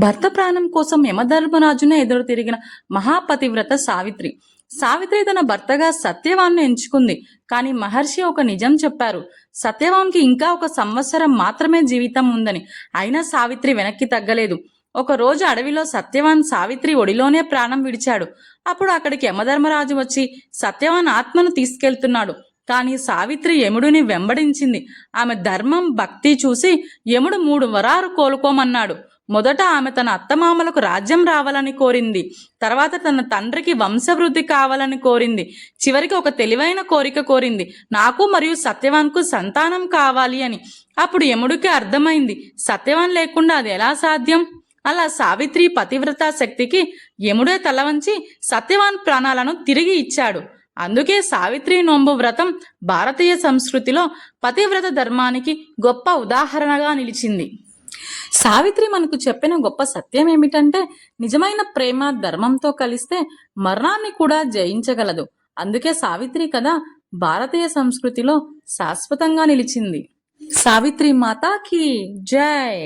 భర్త ప్రాణం కోసం యమధర్మరాజునే ఎదురు తిరిగిన మహాపతివ్రత సావిత్రి. సావిత్రి తన భర్తగా సత్యవాన్ను ఎంచుకుంది. కానీ మహర్షి ఒక నిజం చెప్పారు. సత్యవాన్కి ఇంకా 1 సంవత్సరం మాత్రమే జీవితం ఉందని. అయినా సావిత్రి వెనక్కి తగ్గలేదు. ఒక రోజు అడవిలో సత్యవాన్ సావిత్రి ఒడిలోనే ప్రాణం విడిచాడు. అప్పుడు అక్కడికి యమధర్మరాజు వచ్చి సత్యవాన్ ఆత్మను తీసుకెళ్తున్నాడు. కానీ సావిత్రి యముడిని వెంబడించింది. ఆమె ధర్మం, భక్తి చూసి యముడు 3 వరాలు కోలుకోమన్నాడు. మొదట ఆమె తన అత్తమామలకు రాజ్యం రావాలని కోరింది. తర్వాత తన తండ్రికి వంశవృద్ధి కావాలని కోరింది. చివరికి ఒక తెలివైన కోరిక కోరింది, నాకు మరియు సత్యవాన్కు సంతానం కావాలి అని. అప్పుడు యముడికి అర్థమైంది, సత్యవాన్ లేకుండా అది ఎలా సాధ్యం. అలా సావిత్రి పతివ్రత శక్తికి యముడే తల వంచి సత్యవాన్ ప్రాణాలను తిరిగి ఇచ్చాడు. అందుకే సావిత్రి నోంబు వ్రతం భారతీయ సంస్కృతిలో పతివ్రత ధర్మానికి గొప్ప ఉదాహరణగా నిలిచింది. సావిత్రి మనకు చెప్పిన గొప్ప సత్యం ఏమిటంటే, నిజమైన ప్రేమ ధర్మంతో కలిస్తే మరణాన్ని కూడా జయించగలదు. అందుకే సావిత్రి కథ భారతీయ సంస్కృతిలో శాశ్వతంగా నిలిచింది. సావిత్రి మాతాకి జై.